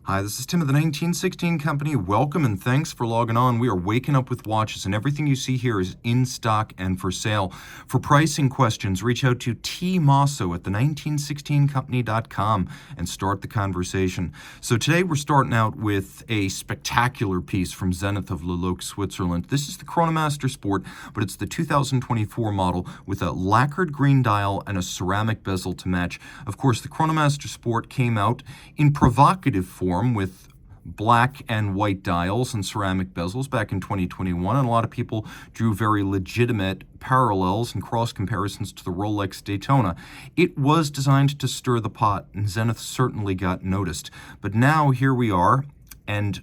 Hi, this is Tim of the 1916 Company. Welcome and thanks for logging on. We are waking up with watches, and everything you see here is in stock and for sale. For pricing questions, reach out to Team Mosso at the1916company.com and start the conversation. So today we're starting out with a spectacular piece from Zenith of Lelloc, Switzerland. This is the Chronomaster Sport, but it's the 2024 model with a lacquered green dial and a ceramic bezel to match. Of course, the Chronomaster Sport came out in provocative form with black and white dials and ceramic bezels back in 2021, and a lot of people drew very legitimate parallels and cross comparisons to the Rolex Daytona. It was designed to stir the pot, and Zenith certainly got noticed. But now here we are, and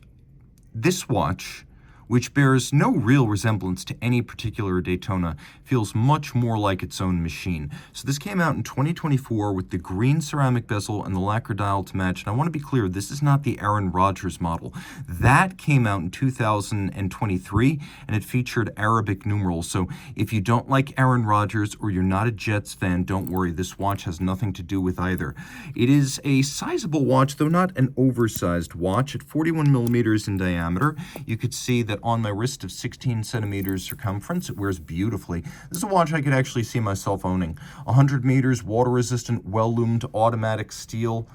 this watch, which bears no real resemblance to any particular Daytona, feels much more like its own machine. So this came out in 2024 with the green ceramic bezel and the lacquer dial to match. And I want to be clear, this is not the Aaron Rodgers model. That came out in 2023, and it featured Arabic numerals. So if you don't like Aaron Rodgers or you're not a Jets fan, don't worry, this watch has nothing to do with either. It is a sizable watch, though not an oversized watch, at 41 millimeters in diameter. You could see that on my wrist of 16 centimeters circumference. It wears beautifully. This is a watch I could actually see myself owning. 100 meters, water-resistant, well-loomed automatic steel,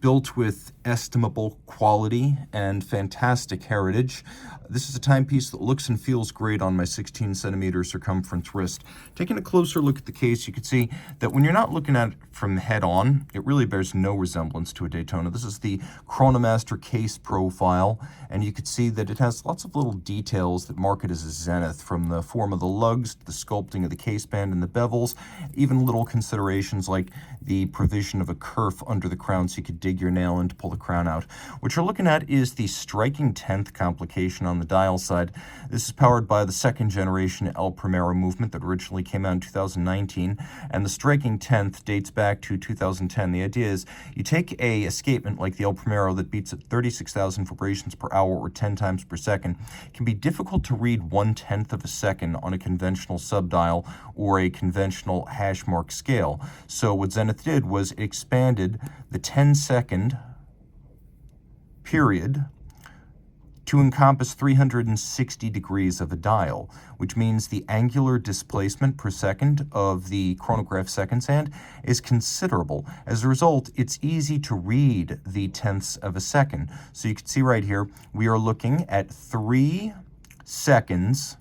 built with estimable quality and fantastic heritage. This is a timepiece that looks and feels great on my 16 centimeter circumference wrist. Taking a closer look at the case, you can see that when you're not looking at it from head on, it really bears no resemblance to a Daytona. This is the Chronomaster case profile, and you can see that it has lots of little details that mark it as a Zenith, from the form of the lugs to the sculpting of the case band and the bevels, even little considerations like the provision of a kerf under the crown so you could dig your nail in to pull the crown out. What you're looking at is the striking 10th complication on the dial side. This is powered by the second generation El Primero movement that originally came out in 2019, and the striking 10th dates back to 2010. The idea is you take a escapement like the El Primero that beats at 36,000 vibrations per hour or 10 times per second. It can be difficult to read 1/10 of a second on a conventional subdial or a conventional hash mark scale. So what Zenith did was it expanded the 10-second period to encompass 360 degrees of a dial, which means the angular displacement per second of the chronograph seconds hand is considerable. As a result, it's easy to read the tenths of a second. So you can see right here, we are looking at 3 seconds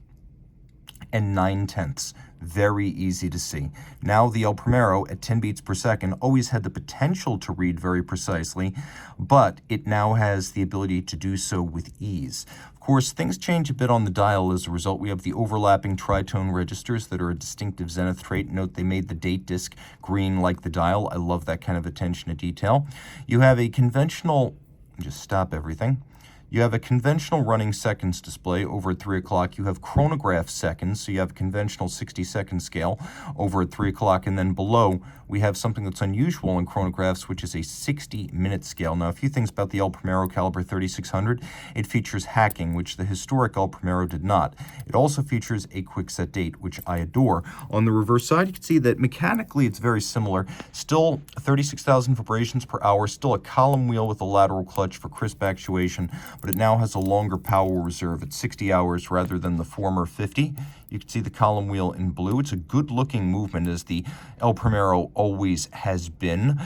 and 9/10. Very easy to see. Now the El Primero at 10 beats per second always had the potential to read very precisely, but it now has the ability to do so with ease. Of course, things change a bit on the dial as a result. We have the overlapping tritone registers that are a distinctive Zenith trait. Note they made the date disc green like the dial. I love that kind of attention to detail. You have a conventional, just stop everything. You have a conventional running seconds display over at 3 o'clock. You have chronograph seconds, so you have a conventional 60-second scale over at 3 o'clock. And then below, we have something that's unusual in chronographs, which is a 60-minute scale. Now, a few things about the El Primero caliber 3600. It features hacking, which the historic El Primero did not. It also features a quick set date, which I adore. On the reverse side, you can see that mechanically it's very similar. Still 36,000 vibrations per hour, still a column wheel with a lateral clutch for crisp actuation, but it now has a longer power reserve at 60 hours rather than the former 50. You can see the column wheel in blue. It's a good-looking movement, as the El Primero always has been.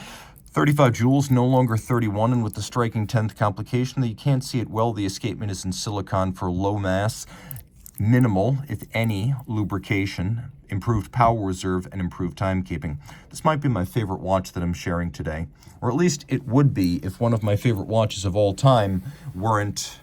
35 joules, no longer 31, and with the striking 10th complication, that you can't see it well, the escapement is in silicon for low mass, minimal, if any, lubrication, improved power reserve, and improved timekeeping. This might be my favorite watch that I'm sharing today, or at least it would be if one of my favorite watches of all time weren't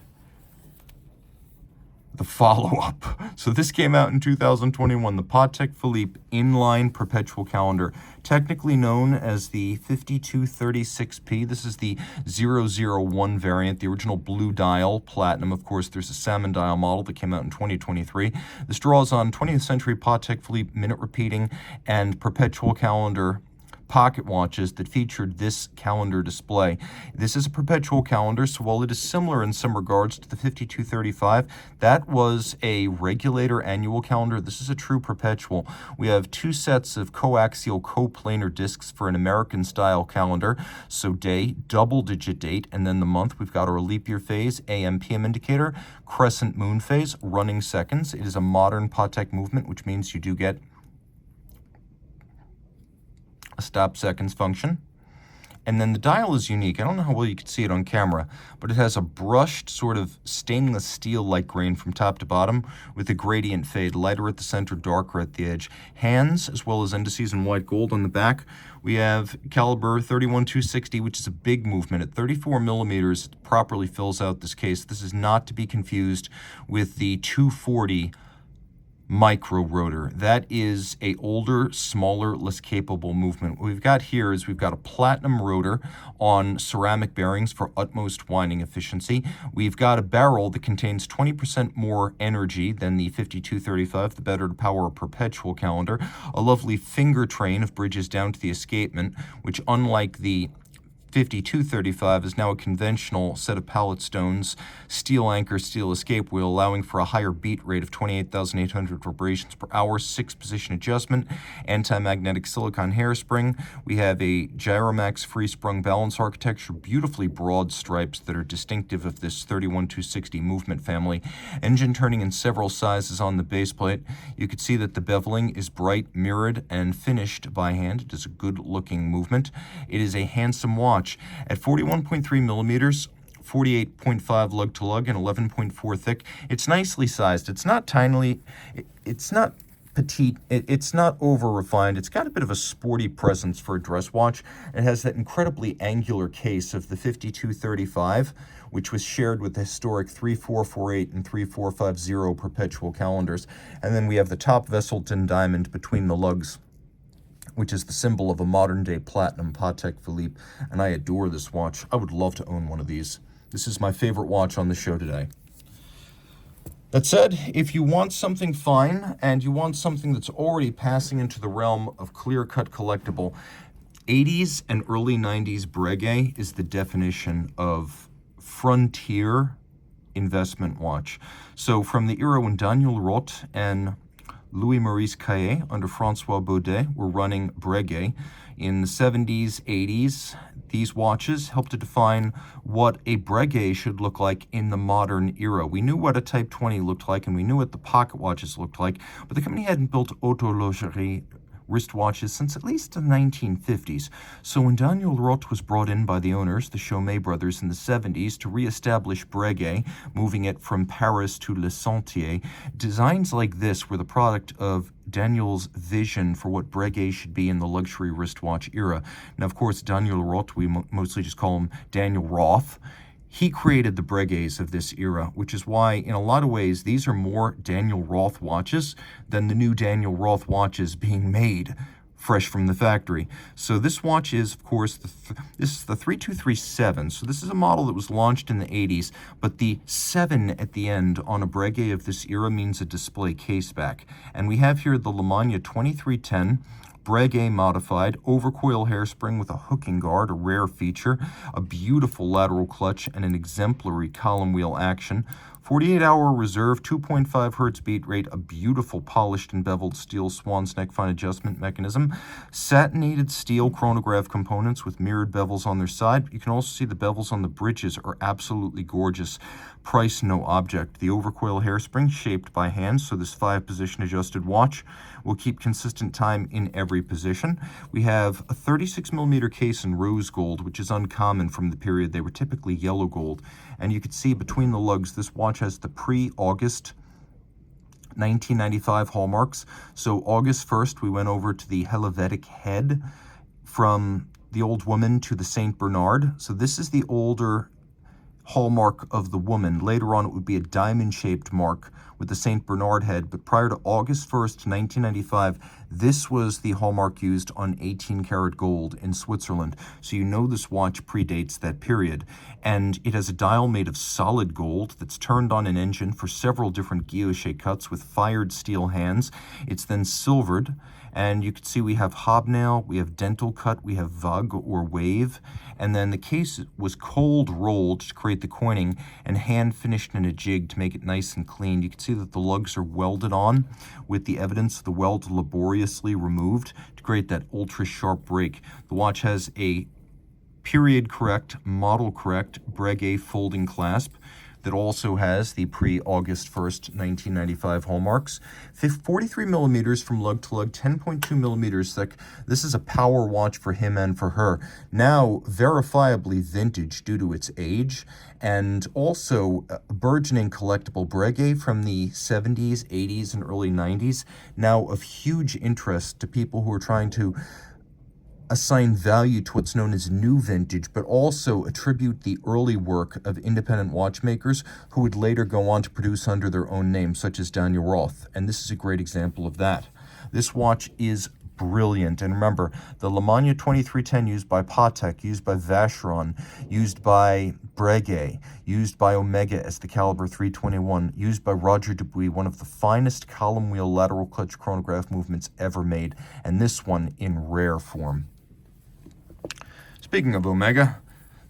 the follow-up. So this came out in 2021, the Patek Philippe inline perpetual calendar, technically known as the 5236P. This is the 001 variant, the original blue dial, platinum. Of course, there's a salmon dial model that came out in 2023. This draws on 20th century Patek Philippe minute repeating and perpetual calendar pocket watches that featured this calendar display. This is a perpetual calendar, so while it is similar in some regards to the 5235, that was a regulator annual calendar. This is a true perpetual. We have two sets of coaxial coplanar discs for an American-style calendar. So day, double-digit date, and then the month. We've got our leap year phase, AM/PM indicator, crescent moon phase, running seconds. It is a modern Patek movement, which means you do get a stop seconds function. And then the dial is unique. I don't know how well you can see it on camera, but it has a brushed sort of stainless steel-like grain from top to bottom with a gradient fade, lighter at the center, darker at the edge. Hands, as well as indices in white gold on the back. We have caliber 31260, which is a big movement. At 34 millimeters, it properly fills out this case. This is not to be confused with the 240 micro rotor. That is a older, smaller, less capable movement. What we've got here is we've got a platinum rotor on ceramic bearings for utmost winding efficiency. We've got a barrel that contains 20% more energy than the 5235, the better to power a perpetual calendar. A lovely finger train of bridges down to the escapement, which unlike the 5235 is now a conventional set of pallet stones, steel anchor, steel escape wheel, allowing for a higher beat rate of 28,800 vibrations per hour, 6-position adjustment, anti-magnetic silicon hairspring. We have a Gyromax free-sprung balance architecture, beautifully broad stripes that are distinctive of this 31260 movement family. Engine turning in several sizes on the base plate. You can see that the beveling is bright, mirrored, and finished by hand. It is a good-looking movement. It is a handsome watch. At 41.3 millimeters, 48.5 lug to lug, and 11.4 thick. It's nicely sized. It's not tinily, it's not petite, it's not over-refined. It's got a bit of a sporty presence for a dress watch. It has that incredibly angular case of the 5235, which was shared with the historic 3448 and 3450 perpetual calendars. And then we have the top Vesselton diamond between the lugs, which is the symbol of a modern-day platinum Patek Philippe, and I adore this watch. I would love to own one of these. This is my favorite watch on the show today. That said, if you want something fine, and you want something that's already passing into the realm of clear-cut collectible, 80s and early 90s Breguet is the definition of frontier investment watch. So from the era when Daniel Roth and Louis-Maurice Caillet under François Baudet were running Breguet. In the 70s, 80s, these watches helped to define what a Breguet should look like in the modern era. We knew what a Type 20 looked like, and we knew what the pocket watches looked like, but the company hadn't built horlogerie wristwatches since at least the 1950s. So when Daniel Roth was brought in by the owners, the Chaumet brothers, in the 70s to re-establish Breguet, moving it from Paris to Le Sentier, designs like this were the product of Daniel's vision for what Breguet should be in the luxury wristwatch era. Now, of course, Daniel Roth, we mostly just call him Daniel Roth. He created the Breguets of this era, which is why, in a lot of ways, these are more Daniel Roth watches than the new Daniel Roth watches being made fresh from the factory. So this watch is, of course, this is the 3237. So this is a model that was launched in the 80s, but the 7 at the end on a Breguet of this era means a display case back. And we have here the Lange 2310, Breguet modified, overcoil hairspring with a hooking guard, a rare feature, a beautiful lateral clutch, and an exemplary column wheel action. 48-hour reserve, 2.5 hertz beat rate, a beautiful polished and beveled steel swan's neck fine adjustment mechanism, satinated steel chronograph components with mirrored bevels on their side. You can also see the bevels on the bridges are absolutely gorgeous. Price no object. The overcoil hairspring shaped by hand, so this 5-position adjusted watch will keep consistent time in every position. We have a 36mm case in rose gold, which is uncommon from the period. They were typically yellow gold. And you can see between the lugs, this watch has the pre-August 1995 hallmarks. So August 1st, we went over to the Helvetic head from the old woman to the St. Bernard. So this is the older hallmark of the woman. Later on, it would be a diamond-shaped mark with the St. Bernard head, but prior to August 1st, 1995, this was the hallmark used on 18-karat gold in Switzerland. So you know this watch predates that period. And it has a dial made of solid gold that's turned on an engine for several different guilloche cuts with fired steel hands. It's then silvered, And you can see we have hobnail, we have dental cut, we have vug or wave, and then the case was cold rolled to create the coining and hand finished in a jig to make it nice and clean. You can see that the lugs are welded on with the evidence of the weld laboriously removed to create that ultra sharp break. The watch has a period correct, model correct Breguet folding clasp that also has the pre-August 1st, 1995 hallmarks. 43 millimeters from lug to lug, 10.2 millimeters thick. This is a power watch for him and for her. Now, verifiably vintage due to its age, and also a burgeoning collectible Breguet from the 70s, 80s, and early 90s. Now of huge interest to people who are trying to assign value to what's known as new vintage, but also attribute the early work of independent watchmakers who would later go on to produce under their own name, such as Daniel Roth. And this is a great example of that. This watch is brilliant. And remember, the Lange 2310 used by Patek, used by Vacheron, used by Breguet, used by Omega as the caliber 321, used by Roger Dubuis, one of the finest column wheel lateral clutch chronograph movements ever made, and this one in rare form. Speaking of Omega,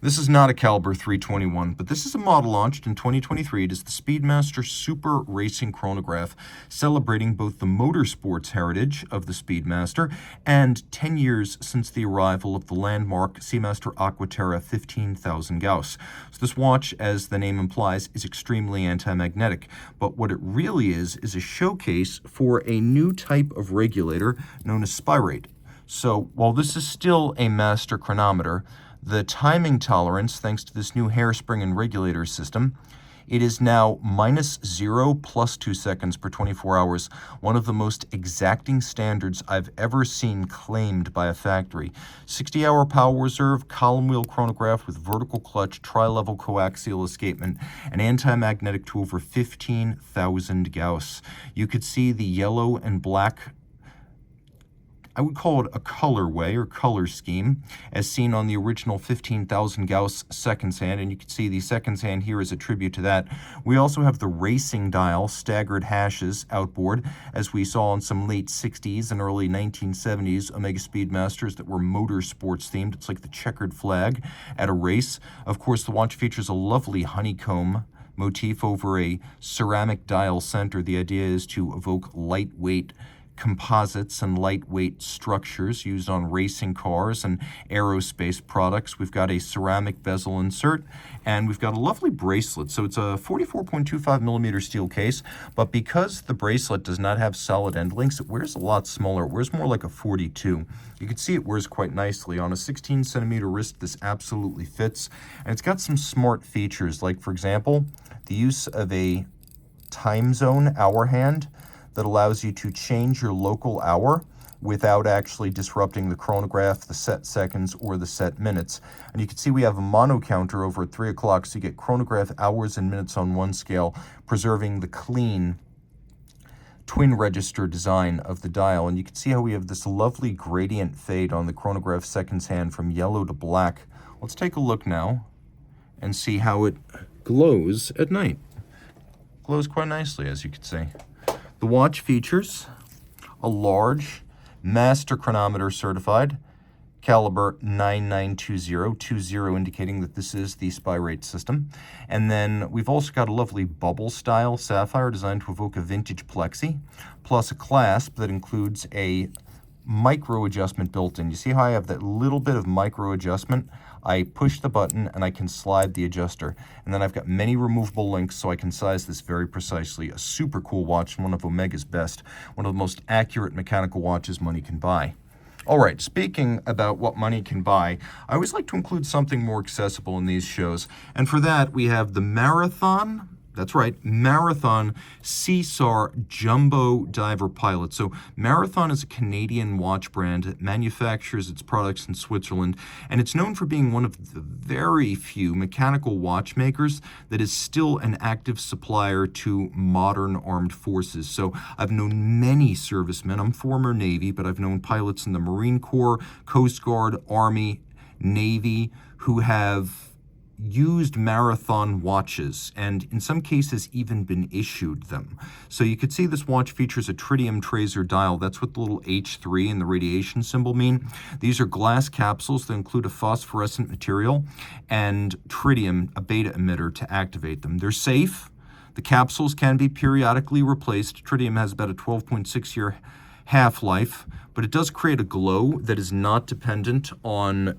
this is not a caliber 321, but this is a model launched in 2023. It is the Speedmaster Super Racing Chronograph, celebrating both the motorsports heritage of the Speedmaster and 10 years since the arrival of the landmark Seamaster Aquaterra 15,000 Gauss. So this watch, as the name implies, is extremely anti-magnetic, but what it really is a showcase for a new type of regulator known as spirate. So while this is still a master chronometer, the timing tolerance, thanks to this new hairspring and regulator system, it is now -0 plus 2 seconds per 24 hours, one of the most exacting standards I've ever seen claimed by a factory. 60-hour power reserve, column wheel chronograph with vertical clutch, tri-level coaxial escapement, and anti-magnetic to over 15,000 Gauss. You could see the yellow and black, I would call it a colorway or color scheme, as seen on the original 15,000 Gauss seconds hand, and you can see the seconds hand here is a tribute to that. We also have the racing dial, staggered hashes outboard, as we saw in some late 60s and early 1970s Omega Speedmasters that were motorsports themed. It's like the checkered flag at a race. Of course, the watch features a lovely honeycomb motif over a ceramic dial center. The idea is to evoke lightweight composites and lightweight structures used on racing cars and aerospace products. We've got a ceramic bezel insert, and we've got a lovely bracelet. So it's a 44.25 millimeter steel case, but because the bracelet does not have solid end links, it wears a lot smaller. It wears more like a 42. You can see it wears quite nicely. On a 16 centimeter wrist, this absolutely fits, and it's got some smart features, like, for example, the use of a time zone hour hand that allows you to change your local hour without actually disrupting the chronograph, the set seconds, or the set minutes. And you can see we have a mono counter over at 3 o'clock, so you get chronograph hours and minutes on one scale, preserving the clean twin register design of the dial. And you can see how we have this lovely gradient fade on the chronograph seconds hand from yellow to black. Let's take a look now and see how it glows at night. Glows quite nicely, as you can see. The watch features a large master chronometer certified, caliber 9920, indicating that this is the spirate system. And then we've also got a lovely bubble style sapphire designed to evoke a vintage plexi, plus a clasp that includes a micro adjustment built in. You see how I have that little bit of micro adjustment? I push the button and I can slide the adjuster. And then I've got many removable links so I can size this very precisely. A super cool watch and one of Omega's best. One of the most accurate mechanical watches money can buy. All right, speaking about what money can buy, I always like to include something more accessible in these shows. And for that, we have the Marathon. That's right, Marathon CSAR Jumbo Diver Pilot. So Marathon is a Canadian watch brand. It manufactures its products in Switzerland, and it's known for being one of the very few mechanical watchmakers that is still an active supplier to modern armed forces. So I've known many servicemen. I'm former Navy, but I've known pilots in the Marine Corps, Coast Guard, Army, Navy, who have used marathon watches, and in some cases even been issued them. So you could see this watch features a tritium tracer dial. That's what the little H3 and the radiation symbol mean. These are glass capsules that include a phosphorescent material and tritium, a beta emitter, to activate them. They're safe. The capsules can be periodically replaced. Tritium has about a 12.6-year half-life, but it does create a glow that is not dependent on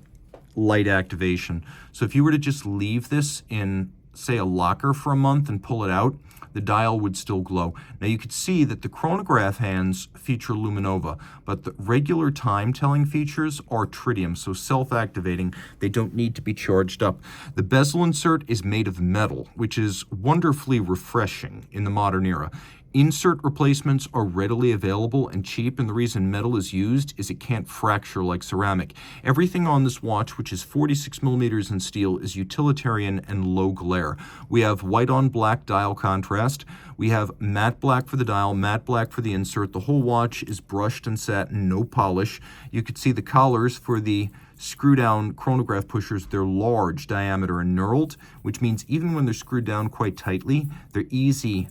light activation. So if you were to just leave this in, say, a locker for a month and pull it out, the dial would still glow. Now you could see that the chronograph hands feature luminova, but the regular time-telling features are tritium, so self-activating. They don't need to be charged up. The bezel insert is made of metal, which is wonderfully refreshing in the modern era. Insert replacements are readily available and cheap, and the reason metal is used is it can't fracture like ceramic. Everything on this watch, which is 46 millimeters in steel, is utilitarian and low glare. We have white on black dial contrast. We have matte black for the dial, matte black for the insert. The whole watch is brushed and satin, no polish. You could see the collars for the screw-down chronograph pushers. They're large diameter and knurled, which means even when they're screwed down quite tightly, they're easy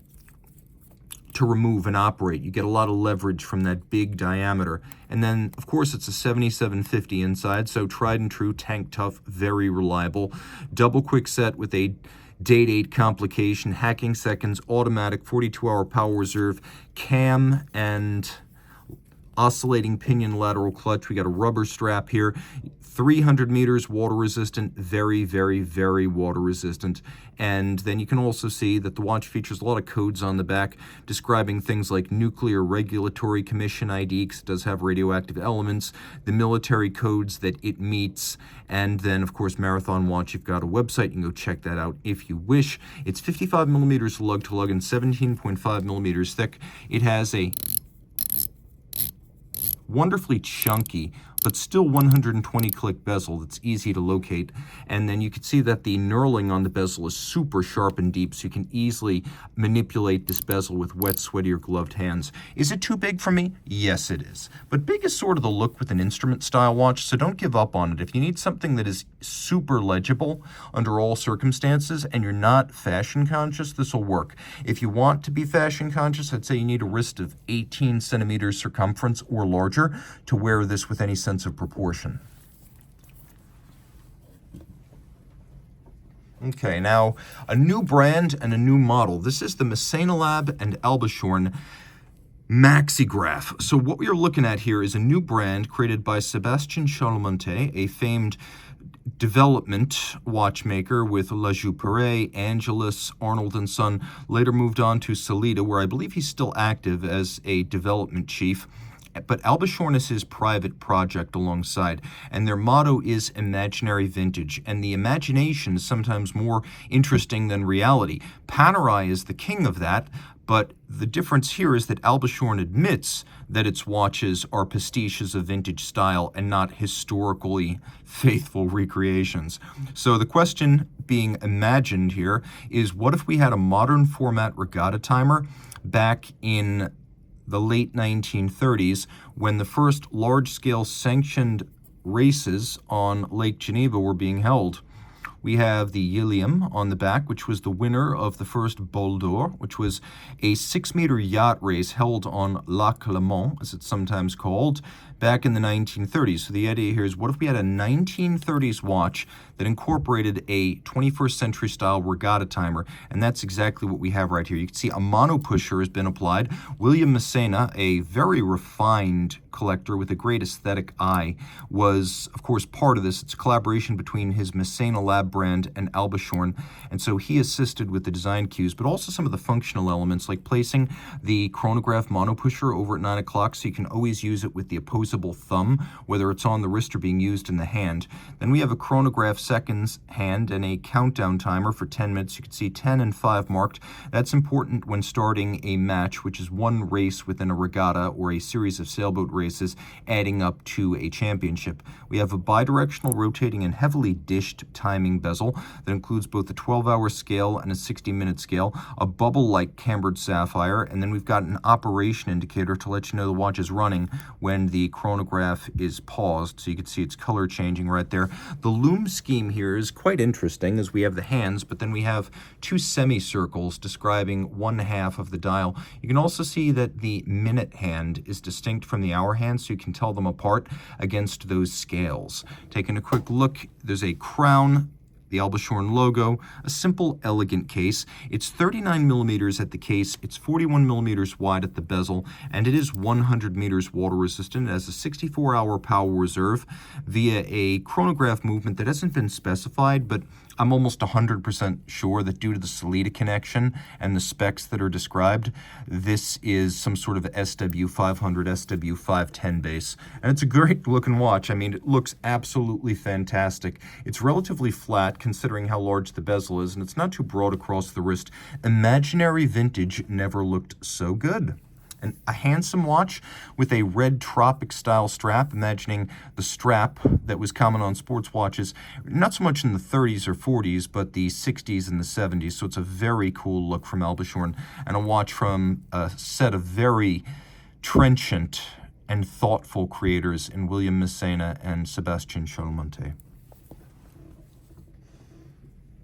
to remove and operate. You get a lot of leverage from that big diameter. And then, of course, it's a 7750 inside, so tried and true, tank tough, very reliable. Double quick set with a date 8 complication, hacking seconds, automatic, 42-hour power reserve, cam, and oscillating pinion lateral clutch. We got a rubber strap here. 300 meters, water resistant, very, very, very water resistant. And then you can also see that the watch features a lot of codes on the back describing things like Nuclear Regulatory Commission ID, because it does have radioactive elements, the military codes that it meets, and then, of course, Marathon Watch. You've got a website. You can go check that out if you wish. It's 55 millimeters lug to lug and 17.5 millimeters thick. It has a wonderfully chunky but still 120 click bezel that's easy to locate. And then you can see that the knurling on the bezel is super sharp and deep, so you can easily manipulate this bezel with wet, sweaty, or gloved hands. Is it too big for me? Yes, it is. But big is sort of the look with an instrument style watch, so don't give up on it. If you need something that is super legible under all circumstances and you're not fashion conscious, this will work. If you want to be fashion conscious, I'd say you need a wrist of 18 centimeters circumference or larger to wear this with any sense of proportion. Okay, now a new brand and a new model. This is the Massena Lab and Albishorn Maxigraph. So what we are looking at here is a new brand created by Sébastien Chalomonte, a famed development watchmaker with La Joux-Perret, Angelus, Arnold & Son, later moved on to Sellita, where I believe he's still active as a development chief. But Albishorn is his private project alongside, and their motto is imaginary vintage, and the imagination is sometimes more interesting than reality. Panerai is the king of that, but the difference here is that Albishorn admits that its watches are pastiches of vintage style and not historically faithful recreations. So the question being imagined here is, what if we had a modern format regatta timer back in the late 1930s, when the first large-scale sanctioned races on Lake Geneva were being held? We have the Yilliam on the back, which was the winner of the first Bol d'Or, which was a 6-meter yacht race held on Lac Le Mans, as it's sometimes called, back in the 1930s. So the idea here is, what if we had a 1930s watch that incorporated a 21st century style regatta timer? And that's exactly what we have right here. You can see a mono pusher has been applied. William Massena, a very refined collector with a great aesthetic eye, was, of course, part of this. It's a collaboration between his Massena Lab brand and Albishorn, and so he assisted with the design cues, but also some of the functional elements, like placing the chronograph mono pusher over at 9 o'clock, so you can always use it with the opposable thumb, whether it's on the wrist or being used in the hand. Then we have a chronograph seconds hand and a countdown timer for 10 minutes. You can see 10 and 5 marked. That's important when starting a match, which is one race within a regatta or a series of sailboat races adding up to a championship. We have a bidirectional rotating and heavily dished timing bezel that includes both a 12-hour scale and a 60-minute scale, a bubble-like cambered sapphire, and then we've got an operation indicator to let you know the watch is running when the chronograph is paused, so you can see its color changing right there. The loom scheme scheme here is quite interesting, as we have the hands, but then we have two semicircles describing one half of the dial. You can also see that the minute hand is distinct from the hour hand, so you can tell them apart against those scales. Taking a quick look, there's a crown, the Albishorn logo, a simple, elegant case. It's 39 millimeters at the case, it's 41 millimeters wide at the bezel, and it is 100 meters water resistant. It has a 64-hour power reserve via a chronograph movement that hasn't been specified, but I'm almost 100% sure that due to the Solita connection and the specs that are described, this is some sort of SW500, SW510 base. And it's a great looking watch. I mean, it looks absolutely fantastic. It's relatively flat considering how large the bezel is, and it's not too broad across the wrist. Imaginary vintage never looked so good. And a handsome watch with a red tropic-style strap, imagining the strap that was common on sports watches, not so much in the 30s or 40s, but the 60s and the 70s. So it's a very cool look from Albishorn, and a watch from a set of very trenchant and thoughtful creators in William Massena and Sebastian Chaudemonte.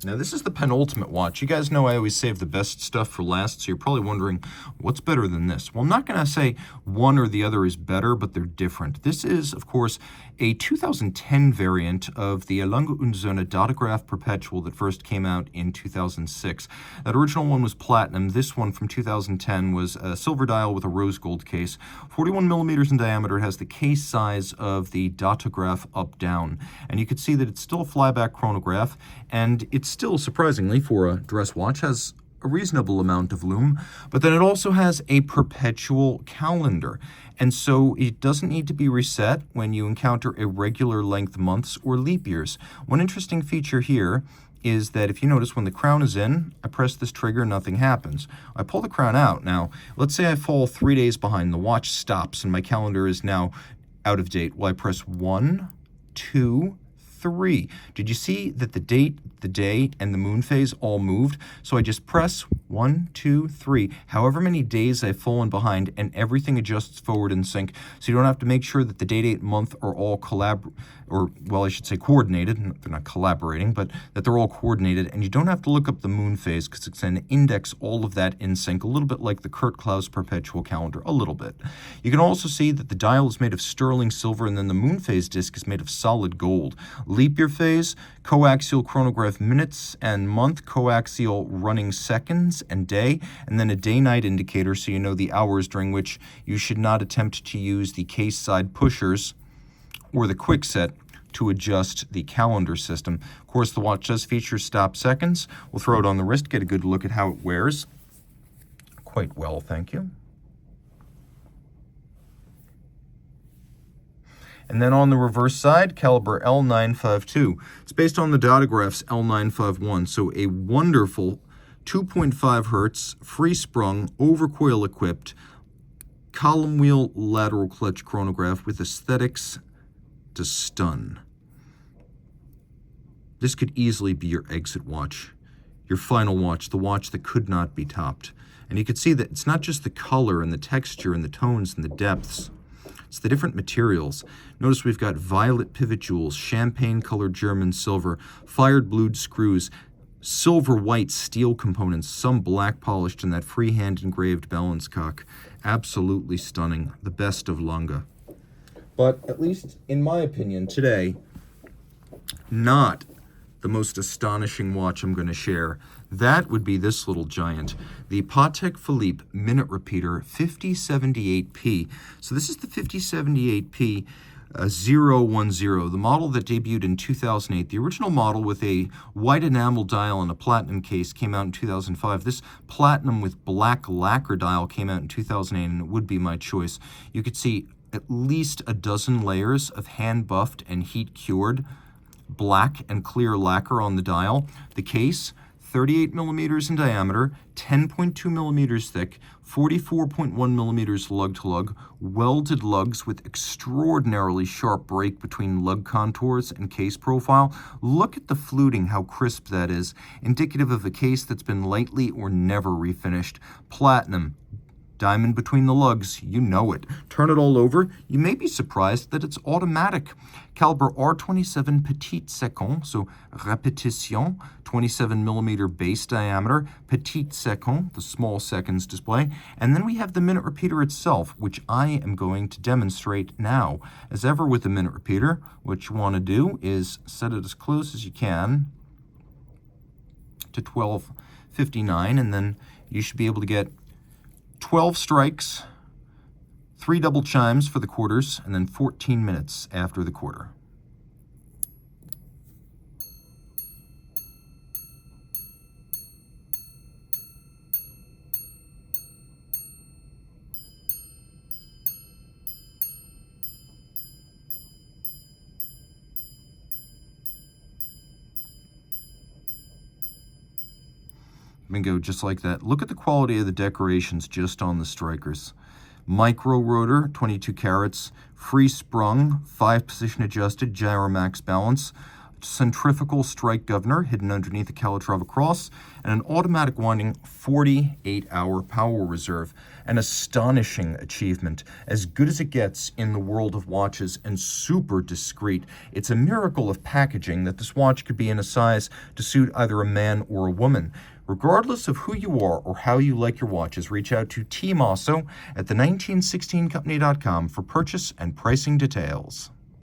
Now, this is the penultimate watch. You guys know I always save the best stuff for last, so you're probably wondering, what's better than this? Well, I'm not going to say one or the other is better, but they're different. This is, of course, a 2010 variant of the Lange und Sohne Datograph Perpetual that first came out in 2006. That original one was platinum. This one from 2010 was a silver dial with a rose gold case. 41 millimeters in diameter. It has the case size of the Datograph up-down. And you can see that it's still a flyback chronograph, and it's still, surprisingly, for a dress watch, has a reasonable amount of lume, but then it also has a perpetual calendar, and so it doesn't need to be reset when you encounter irregular length months or leap years. One interesting feature here is that if you notice, when the crown is in, I press this trigger, nothing happens. I pull the crown out. Now, let's say I fall 3 days behind, the watch stops, and my calendar is now out of date. Well, I press 1, 2, 3. Did you see that the date, the day, and the moon phase all moved? So I just press 1, 2, 3. However many days I've fallen behind, and everything adjusts forward in sync. So you don't have to make sure that the date, date, month are all coordinated. They're not collaborating, but that they're all coordinated. And you don't have to look up the moon phase because it's going to index all of that in sync, a little bit like the Kurt Klaus Perpetual calendar, a little bit. You can also see that the dial is made of sterling silver, and then the moon phase disc is made of solid gold. Leap year phase, coaxial chronograph minutes and month, coaxial running seconds and day, and then a day-night indicator so you know the hours during which you should not attempt to use the case side pushers or the quick set to adjust the calendar system. Of course, the watch does feature stop seconds. We'll throw it on the wrist, get a good look at how it wears. Quite well, thank you. And then on the reverse side, caliber L952. It's based on the Datograph's L951, so a wonderful 2.5 hertz, free sprung, overcoil equipped, column wheel lateral clutch chronograph with aesthetics to stun. This could easily be your exit watch, your final watch, the watch that could not be topped. And you can see that it's not just the color and the texture and the tones and the depths. It's the different materials. Notice we've got violet pivot jewels, champagne-colored German silver, fired blued screws, silver-white steel components, some black polished, and that freehand engraved balance cock. Absolutely stunning. The best of Lange. But at least in my opinion today, not the most astonishing watch I'm going to share. That would be this little giant, the Patek Philippe Minute Repeater 5078P. So this is the 5078P 010, the model that debuted in 2008. The original model with a white enamel dial and a platinum case came out in 2005. This platinum with black lacquer dial came out in 2008, and it would be my choice. You could see at least a dozen layers of hand-buffed and heat-cured black and clear lacquer on the dial. The case, 38 millimeters in diameter, 10.2 millimeters thick, 44.1 millimeters lug to lug, welded lugs with extraordinarily sharp break between lug contours and case profile. Look at the fluting, how crisp that is, indicative of a case that's been lightly or never refinished. Platinum, Diamond between the lugs, you know it. Turn it all over, you may be surprised that it's automatic. Caliber R27 Petit Second, so repetition, 27mm base diameter, Petit Second, the small seconds display, and then we have the minute repeater itself, which I am going to demonstrate now. As ever with the minute repeater, what you want to do is set it as close as you can to 12:59, and then you should be able to get 12 strikes, 3 double chimes for the quarters, and then 14 minutes after the quarter. Bingo, just like that. Look at the quality of the decorations just on the strikers. Micro rotor, 22 carats, free sprung, 5-position adjusted, gyromax balance, centrifugal strike governor hidden underneath the Calatrava cross, and an automatic winding 48-hour power reserve. An astonishing achievement, as good as it gets in the world of watches, and super discreet. It's a miracle of packaging that this watch could be in a size to suit either a man or a woman. Regardless of who you are or how you like your watches, reach out to Team Mosso at the 1916company.com for purchase and pricing details.